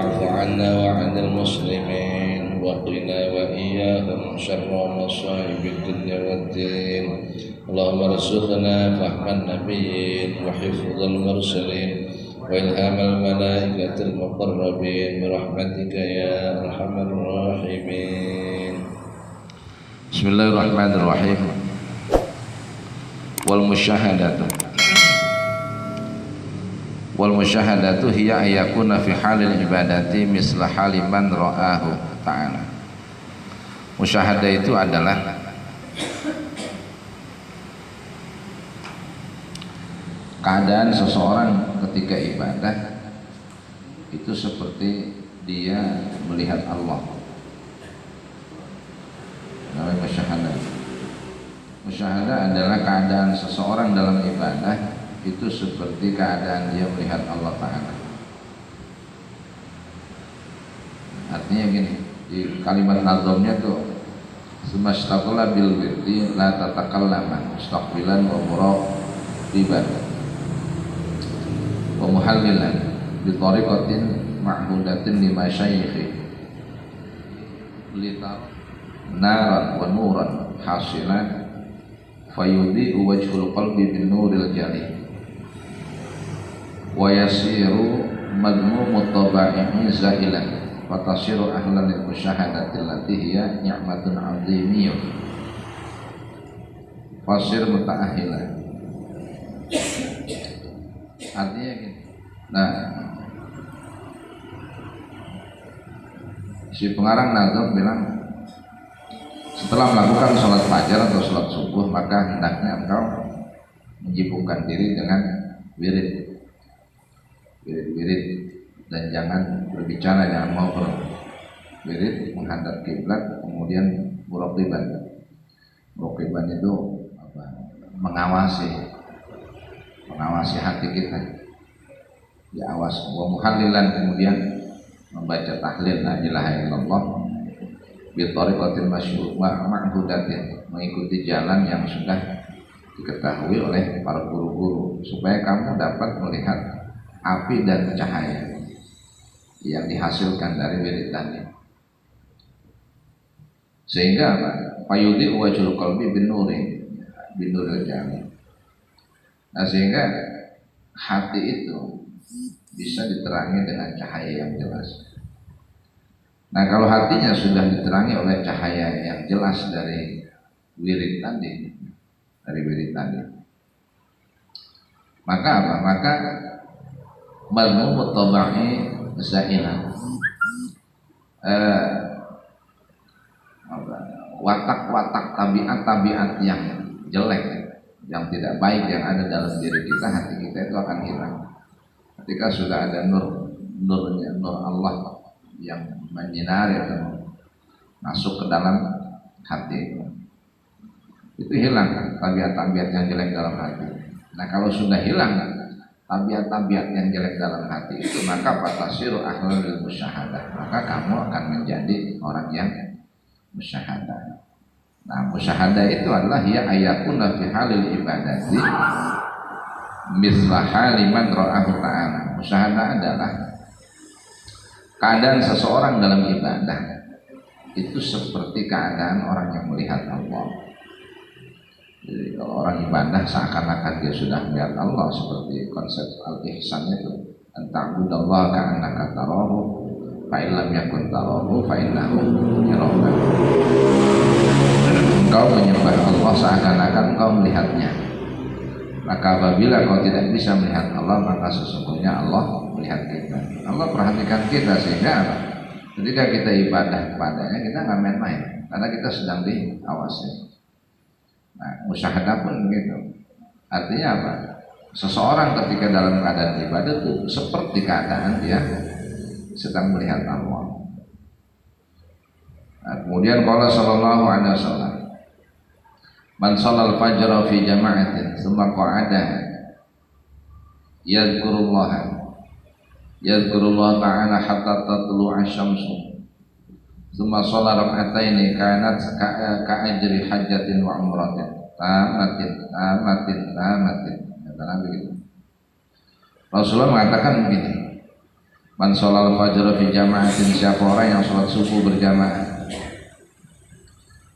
واعف عنا وعن المسلمين وقنا وإياهم شر مصائب الدنيا والدين اللهم ارزقنا فهم النبيين وحفظ المرسلين وإلهام الملائكة المقربين برحمتك يا أرحم الراحمين. بسم الله الرحمن الرحيم. Wal musyahadatu hiya ayakuna fi halil ibadati misla hali man ra'ahu ta'ala. Musyahadah itu adalah keadaan seseorang ketika ibadah itu seperti dia melihat Allah. Namanya musyahadah. Musyahadah adalah keadaan seseorang dalam ibadah itu seperti keadaan dia melihat Allah Ta'ala. Artinya gini, di kalimat nazamnya tuh semastaqala bil wirdi la tatakallama mustaqbilan wa muraqiban wa muhallilan bi tariqatin ma'budatin li masyayikhi litar naran wa nuran hasilan fayudhi'u wajhul qalbi bin nuril jalil wa yasiru madmumut taba'ihi za'ilan fatasiru ahlan lil musyahadati allati hiya ni'matun 'azimiyyah fasir muta'ahhilan. Artinya gini. Nah, si pengarang nazam bilang setelah melakukan sholat fajar atau sholat subuh maka hendaknya engkau menyibukkan diri dengan wirid dan jangan berbicara, jangan ngobrol. Wirid menghadap kiblat, kemudian muraqiban itu apa? mengawasi hati kita, diawas. Wa muhallilan, kemudian membaca tahlil la ilaha illallah bi tariqatil ma'hudatin, mengikuti jalan yang sudah diketahui oleh para guru-guru supaya kamu dapat melihat api dan cahaya yang dihasilkan dari wirid tadi. Sehingga fayudhi wajhul qalbi bin nuril jami. Nah, sehingga hati itu bisa diterangi dengan cahaya yang jelas. Nah, kalau hatinya sudah diterangi oleh cahaya yang jelas dari wirid tadi, maka apa? Maka malmumut taba'i za'ilan, watak-watak tabiat yang jelek, yang tidak baik yang ada dalam diri kita, hati kita itu akan hilang. Ketika sudah ada nur Allah yang menyinari atau masuk ke dalam hati, itu hilang tabiat-tabiat yang jelek dalam hati. Nah, kalau sudah hilang tabiat-tabiat yang jelek dalam hati itu, maka fatasiru ahlan lil musyahadah, maka kamu akan menjadi orang yang musyahadah. Nah, musyahadah itu adalah ya ayakuna fi halil ibadati misla haliman ra'ahu ta'ala. Musyahadah adalah keadaan seseorang dalam ibadah itu seperti keadaan orang yang melihat Allah. Jadi kalau orang ibadah seakan-akan dia sudah melihat Allah, seperti konsep al-ihsan itu, anta'budallaha ka'annaka tarahu fa illam yakun tarahu fa innahu yaraka. Engkau menyembah Allah seakan-akan engkau melihatnya. Maka apabila kau tidak bisa melihat Allah, maka sesungguhnya Allah melihat kita. Allah perhatikan kita, sehingga ketika kita ibadah kepadanya kita nggak main-main, karena kita sedang diawasi. Nah, musyahadah pun begitu. Artinya apa? Seseorang ketika dalam keadaan ibadah itu seperti keadaan dia sedang melihat Allah. Nah, kemudian qala sallallahu alaihi wasallam, man shallal fajra fi jama'atin tsumma qa'ada yadhkurullah ta'ala hatta tatlu'a asy-syamsu tsumma shalla rak'ataini kanat ka'ajri hajjatin wa umratin tamatin. Kata Nabi gitu. Rasulullah mengatakan begini, Man sholal fajr fi jama'atin, siapa orang yang sholat subuh berjamaah.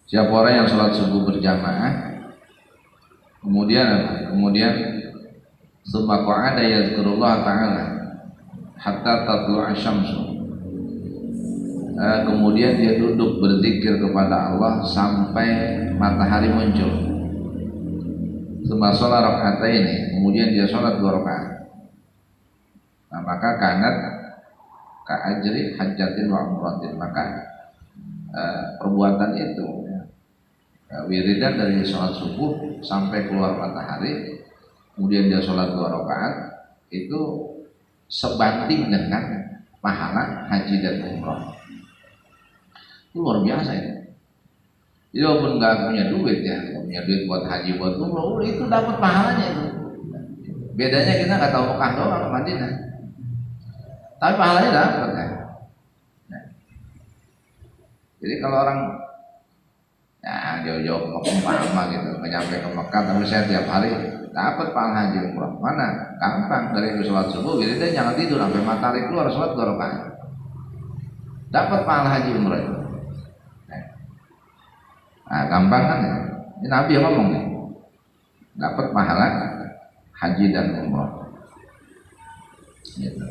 Siapa orang yang sholat subuh berjamaah, kemudian summa qa'ada yazkurullah ta'ala hatta tatlu'a syamsu, kemudian dia duduk berzikir kepada Allah sampai matahari muncul. Summa sholat raka'ataini, kemudian dia sholat 2 rakaat. Nah, maka kanat ka'ajri hajjatin wa umratin, maka perbuatan itu wiridan dari sholat subuh sampai keluar matahari, kemudian dia sholat 2 rakaat, itu sebanding dengan pahala haji dan umrah. Itu luar biasa ya. Jadi walaupun nggak punya duit ya, nggak punya duit buat haji buat umrah, itu dapat pahalanya itu. Bedanya kita nggak tahu Mekah doang, Madinah, tapi pahalanya dapat ya. Jadi kalau orang ya jauh-jauh ke Mekah gitu, nggak nyampe ke Mekah, tapi saya tiap hari dapat pahala haji umrah. Mana? Gampang, dari sholat subuh, jadi dia jangan tidur sampai matahari keluar, sholat 2 rakaat, dapat pahala haji umrah itu. Nah, gampang kan? Ini Nabi yang ngomong nih, dapat pahala haji dan umrah. Gitu.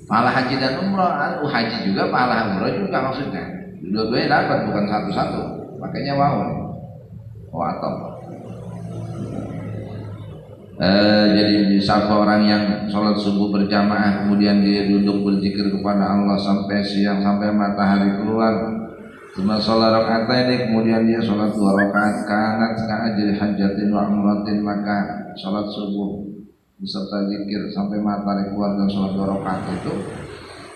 Pahala haji dan umrah, haji juga, pahala umrah juga maksudnya. Dua-duanya dapat, bukan satu-satu. Makanya wow. Atau jadi siapa orang yang sholat subuh berjamaah, kemudian dia duduk berzikir kepada Allah sampai siang, sampai matahari keluar, cuma sholat raka'ataini, kemudian dia sholat 2 rakaat, kanat ka'ajri hajjatin wa umratin, maka sholat subuh beserta zikir sampai matahari keluar dan sholat 2 rakaat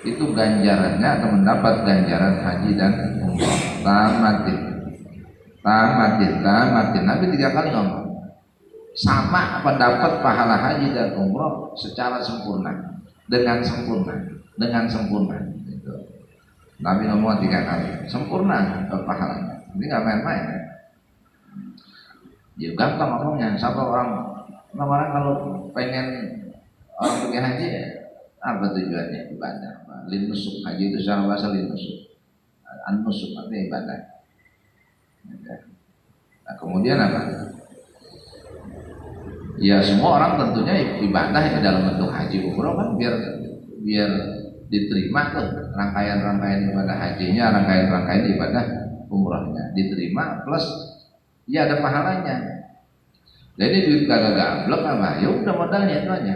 itu ganjarannya atau mendapat ganjaran haji dan umrah. Tamatin. Nabi 3 kali ngomong sama apa, dapat pahala haji dan umrah secara sempurna, dengan sempurna gitu. Nabi ngomong 3 kali sempurna pahalanya. Ini nggak main-main ya. Gampang ngomongnya. Siapa orang kalau pengen orang pergi haji ya, apa tujuannya? Ibadah. Linusuk, haji itu secara bahasa linusuk. An-nusuk artinya ibadah. Nah, kemudian apa? Ya semua orang tentunya ibadah itu dalam bentuk haji umroh kan, biar diterima tuh rangkaian ibadah hajinya, rangkaian ibadah umrohnya diterima, plus ya ada pahalanya. Jadi duit kagak gablek apa? Ya udah modalnya itu aja.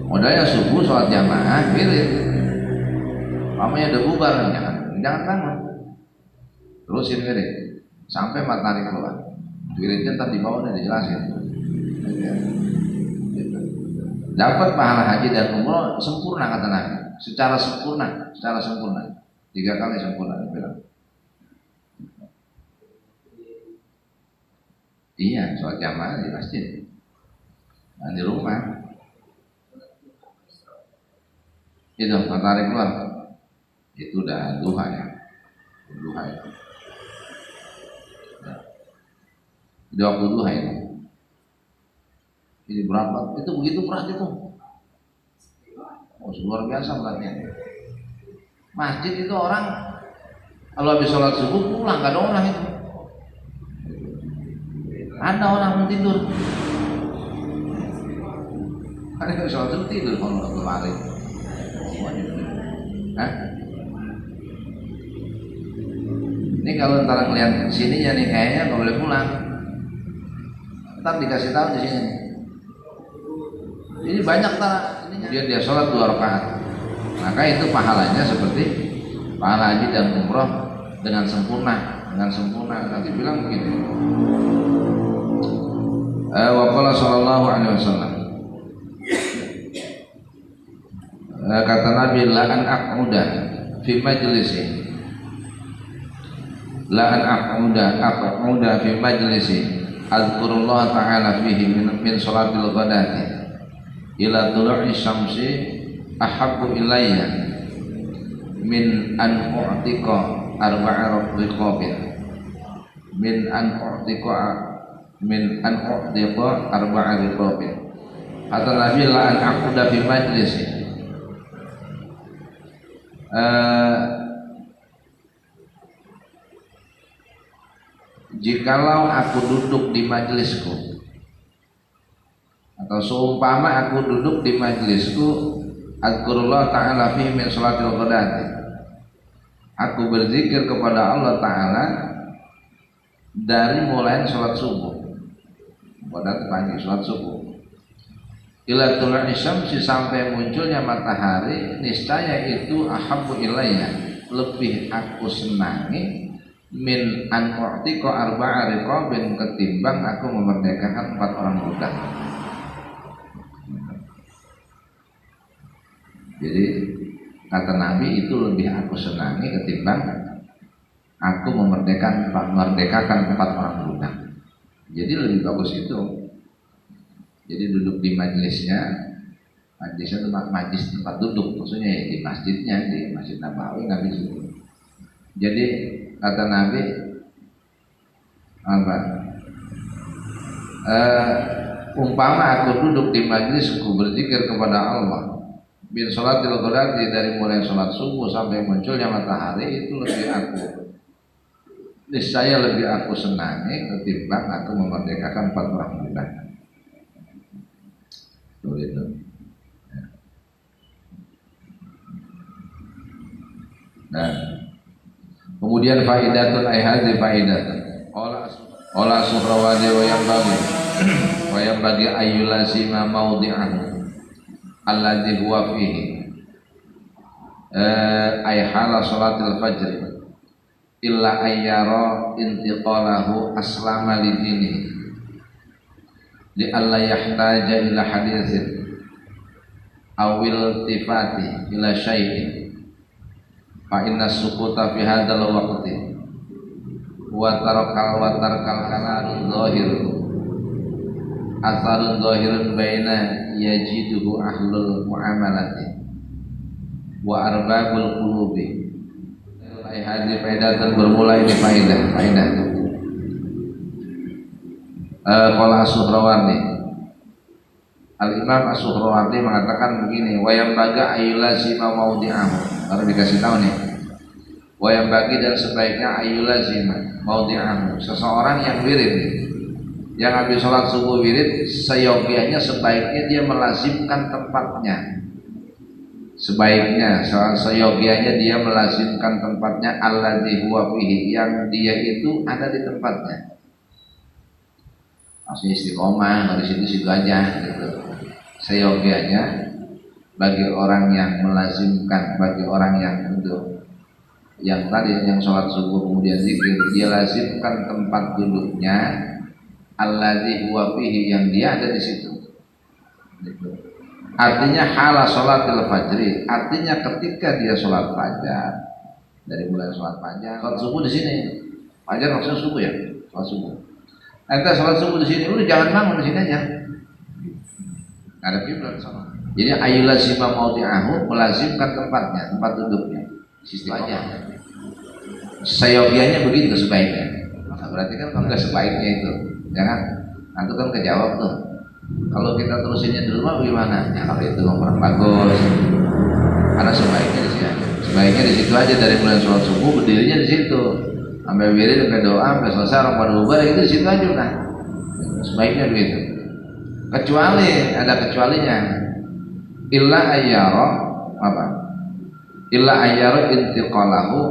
Modalnya subuh sholat jamaah, wirid. Mamanya udah bubar, jangan bangun. Terusin wirid sampai matahari keluar. Wiridnya ntar di bawah udah dijelasin. Dapat pahala haji dan umroh sempurna kata Nabi, secara sempurna 3 kali sempurna dibilang. Iya, sholat jamaah di masjid, nah, di rumah itu matahari keluar, itu udah duha ya, duha itu. Di waktu duha itu. Ini berapa? Itu begitu berat itu. Oh, luar biasa beratnya. Masjid itu orang kalau habis sholat subuh pulang, gak ada orang itu. Ada orang mau tidur. Ada yang sholat subuh tidur kalau kemari. Hah? Ini kalau ntar ngeliat sininya nih kayaknya nggak boleh pulang. Ntar dikasih tahu di sini. Ini banyak dia sholat 2 rakaat, maka itu pahalanya seperti pahala haji dan umroh dengan sempurna. Nanti bilang begini. Wa qala sallallahu alaihi wasallam, kata Nabi, la an aq'uda fi majlisi, fi majlisi azkurullah ta'ala fihi min salatil ghadati ila tulu'i syamsi ahabbu ilayya min an u'tiqa arba'a riqabin arba'a riqabin. Kata Nabi, la an aquda fi majlisi, eh, jikalau aku duduk di majelisku, atau seumpama aku duduk di majelisku, azkurullah ta'ala fi min sholatil ghadati, aku berzikir kepada Allah Ta'ala dari mulai sholat subuh, pada pagi sholat subuh, ila tulu'i syamsi, sampai munculnya matahari, niscaya itu ahabbu ilayya, lebih aku senangi, min an u'tiqa arba'a riqabin, ketimbang aku memerdekakan 4 orang budak. Jadi kata Nabi, itu lebih aku senangi ketimbang aku memerdekakan 4 orang budak. Jadi lebih bagus itu. Jadi duduk di majelisnya itu majlis tempat duduk, maksudnya ya di masjidnya, di Masjid Nabawi, Nabi itu. Jadi kata Nabi apa? Umpama aku duduk di majlisku berzikir kepada Allah bin sholatil ghadati, dari mulai sholat subuh sampai munculnya matahari, itu lebih aku, niscaya lebih aku senangi ketimbang aku memerdekakan 4 orang budak. Itu. Nah, kemudian faidatun ayhazi faidatun. Ola suhrawadi wa yang bagi ayyulazima mawdi'ahu alladzi huwa fihi ay hala salatil fajr illa ayyara intiqalahu aslama lidini li alla yahtaja ila haditsin awil tifati ila syai'in fa inna sukuta fi hadzal waqti wa tarkal kalarun zahir asarun zahirun baina yajiduhu ahlul muamalati wa arbabul qulubi. Hadis faedah dan bermula ini faedah. Qala As-Suhrawardi, Al-Imam As-Suhrawardi mengatakan begini, wa yang baga ayyulazima maudi'ahu. Baru dikasih tahu nih. Wa yang bagi, dan sebaiknya ayyulazima maudi'ahu, seseorang yang wirid, yang habis sholat subuh wirid, seyogianya sebaiknya dia melazimkan tempatnya. Sebaiknya seyogianya dia melazimkan tempatnya alladzi huwa fihi, yang dia itu ada di tempatnya. Maksudnya istiqomah, dari situ aja gitu. Seyogianya bagi orang yang melazimkan, bagi orang yang untuk yang tadi yang sholat subuh kemudian zikir, dia lazimkan tempat duduknya alladzi huwa fihi, yang dia ada di situ. Gitu. Artinya hala sholatil fajri, artinya ketika dia sholat fajar, dari mulai sholat fajar, sholat subuh di sini. Fajar maksudnya subuh ya, sholat subuh. Ente sholat subuh di sini, udah jangan bangun di sini aja. Ada kiblat sama. Jadi ayyulazima maudi'ahu, melazimkan tempatnya, tempat duduknya. Sistem aja. Sayogianya begitu sebaiknya. Nah, berarti kan kalau nggak sebaiknya itu, jangan. Nanti kan kejawab tuh. Kalau kita terusinnya di rumah bagaimana? Ya kalau itu kurang bagus. Karena sebaiknya di sini aja. Sebaiknya di situ aja, dari mulai sholat subuh berdirinya di situ. Sampai wirid, sampai doa, sampai selesai orang pada bubar, itu di situ aja udah. Sebaiknya begitu. Kecuali ada kecualinya. Illa ayyara apa? Illa ayyara intiqalahu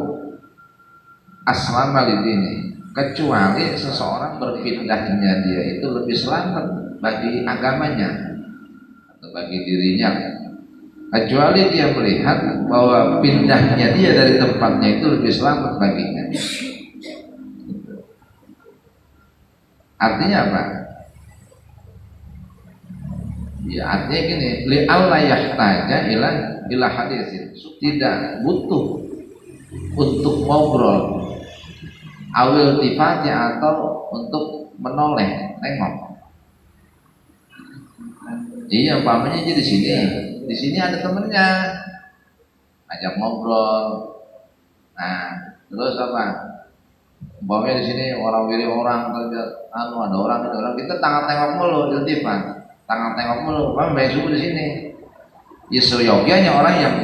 aslama lidini. Kecuali seseorang berpindahnya dia itu lebih selamat bagi agamanya atau bagi dirinya, kecuali dia melihat bahwa pindahnya dia dari tempatnya itu lebih selamat baginya. Artinya apa? Ya artinya gini, li alla yahtaja ila hadisin, tidak butuh untuk ngobrol, awil tifati, atau untuk menoleh, tengok. Iya, umpamanya aja di sini ada temennya, ajak ngobrol. Nah, terus apa? Umpamanya di sini orang wiri orang kerja, ada orang itu orang, kita tangan tengok mulu, iltifat, tangan tengok mulu. Umpamanya baik subuh di sini. Ya seyogianya orang yang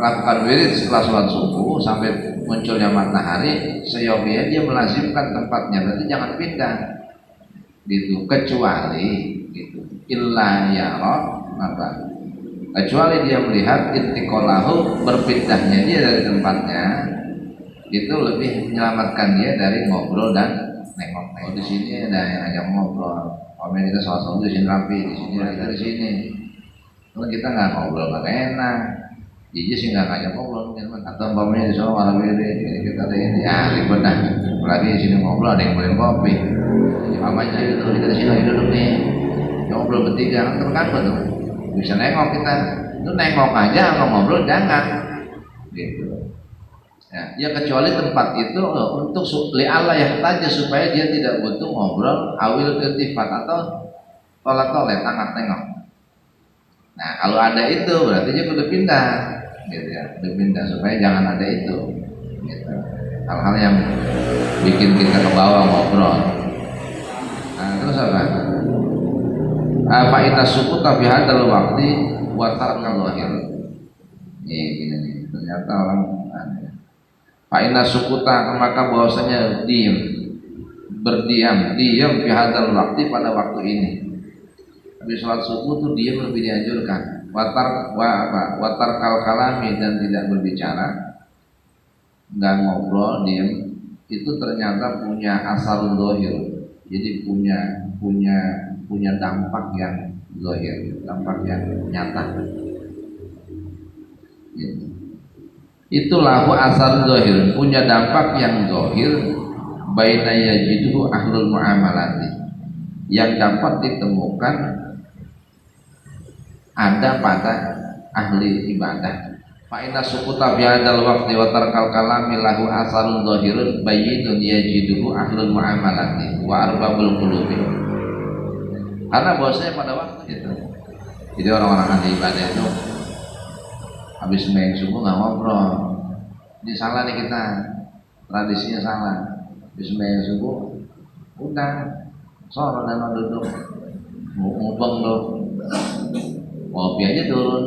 melakukan wirid setelah sholat subuh sampai munculnya matahari, seyogianya dia melazimkan tempatnya, berarti jangan pindah gitu, kecuali gitu illa yara apa, kecuali dia melihat intiqalahu, berpindahnya dia dari tempatnya itu lebih menyelamatkan dia dari ngobrol dan nengok-nengok. Di sini ada yang ajak ngobrol, komen kita soal di sini rapi, di sini kita di sini. Kalau kita nggak ngobrol nggak enak, jadi sih nggak ngajak ngobrol mungkin, atau umpamanya di sana malam ini kita ada ini, ya ribet dah. Apalagi di sini ngobrol ada yang boleh kopi, amanya itu kita di sini duduk nih, ngobrol bertiga kan betul, bisa nengok kita, itu nengok aja, kalau ngobrol jangan, gitu. Ya kecuali tempat itu untuk li'alla ya saja, supaya dia tidak butuh ngobrol awil iltifat atau tolak-tolak tengok tengok. Nah kalau ada itu berarti dia kudu pindah, gitu ya, kudu pindah supaya jangan ada itu, gitu. Hal-hal yang bikin kita ke bawah ngobrol. Nah terus apa? Fa'inna sukuta fi hadzal waqti wa tarkal zahir. Ini ternyata orang fa'inna sukuta, maka bahwasanya diam, berdiam, diam fi hadzal waqti, pada waktu ini. Habis sholat subuh tuh diam lebih dianjurkan. Watar kalami, dan tidak berbicara, nggak ngobrol, diam. Itu ternyata punya asal zahir. Jadi punya dampak yang zahir, dampak yang nyata. Gitu. Itulah asal zahir, punya dampak yang zahir, baina yajiduhu ahlul muamalati, yang dapat ditemukan ada pada ahli ibadah. Fa inna sukuta fi hadzal waqti wa tarkal kalami lahu asarun zahirun bayyinun yajiduhu ahlul muamalati wa arbabul qulubi. Karena bahwasanya pada waktu itu, jadi orang-orang ahli ibadah itu habis sembahyang subuh nggak ngobrol. Ini salah nih kita, tradisinya salah. Habis sembahyang subuh udah sore dan duduk ngubeng loh, ngopi aja turun.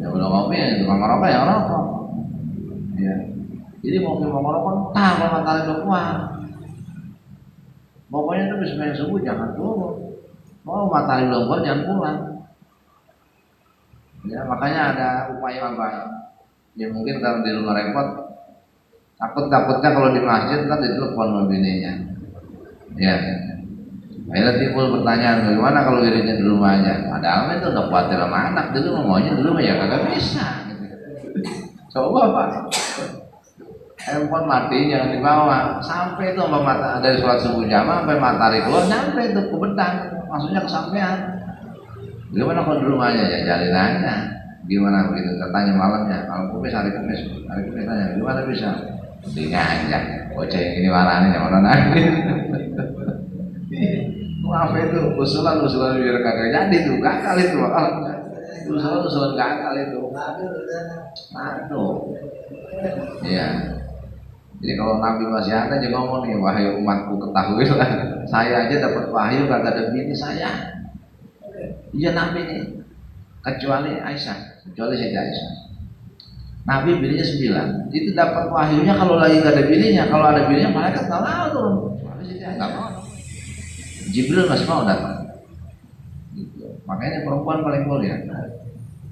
Ya belum ngopi ya tukang ngerokok ya ngerokok. Ya. Jadi mau ngerokok tak kalau matahari udah keluar. Pokoknya itu habis sembahyang subuh jangan turun. Mau matahari belum keluar jangan pulang. Ya, makanya ada upaya apa? Ya mungkin kalau di rumah repot, takutnya kalau di masjid kan ditelepon sama bininya. Ya, akhirnya timbul pertanyaan, bagaimana kalau dirinya di rumah aja? Padahal itu udah khawatir sama anak, dulu maunya di rumah ya kagak bisa. Coba Pak, handphone mati jangan dibawa. Sampai itu dari sholat subuh jamaah sampai matahari keluar, nyampe itu ke bedang, maksudnya kesampean. Gimana kalau di rumahnya ya jalin aja. Gimana begitu? Tanya malamnya, kalau kumis hari kumis tanya, gimana bisa? Tinggal aja. Bocah yang ini warnanya yang mana nanti? Apa itu? Usulan biar kagak jadi tuh, gagal itu. Usulan gagal itu. Aduh. Iya. Jadi kalau Nabi masih ada aja ngomong nih, wahai umatku ketahuilah, saya aja dapat wahyu kagak ada bini saya. Iya Nabi nih, kecuali Aisyah, kecuali Sayyidah Aisyah. Nabi bininya 9, itu dapat wahyunya kalau lagi gak ada bininya. Kalau ada bininya malaikat nggak mau turun. Nggak mau. Jibril masih mau datang. Gitu. Makanya perempuan paling mulia.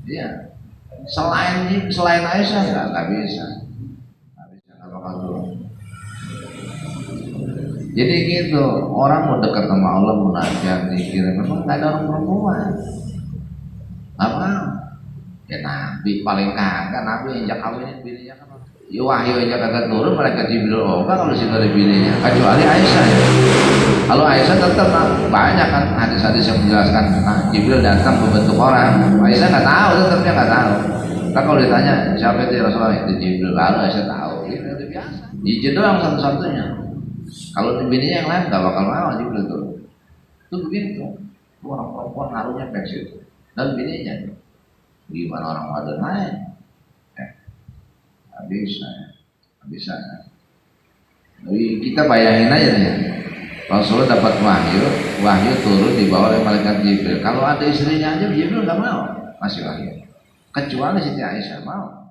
Iya. Selain Aisyah nggak bisa. Nggak bisa, nggak bakal turun. Jadi gitu, orang mau dekat sama Allah, munajat, zikir, memang nggak ada orang perempuan. Apa? Ya Nabi paling kagak, Nabi injak kawinin bininya kan. Ya wahyu aja kagak turun, malaikat Jibril kalau sih ada bininya, kecuali Aisyah. Kalau Aisyah tetap banyak kan hadis-hadis yang menjelaskan, nah, Jibril datang membentuk orang. Aisyah nggak tahu, tetapnya nggak tahu. Nah, kalau ditanya siapa itu Rasulullah, itu Jibril, lalu Aisyah tahu. Itu biasa. Izin doang satu-satunya. Kalau bininya yang lain nggak bakal mau Jibril turun. Itu begitu. Orang perempuan ngaruhnya ke situ. Dan bininya gimana orang ada naik? Nggak bisa, nggak bisa. Jadi kita bayangin aja nih, Rasulullah dapat wahyu turun dibawa oleh malaikat Jibril. Kalau ada istrinya aja Jibril nggak mau masih wahyu. Kecuali Siti Aisyah mau.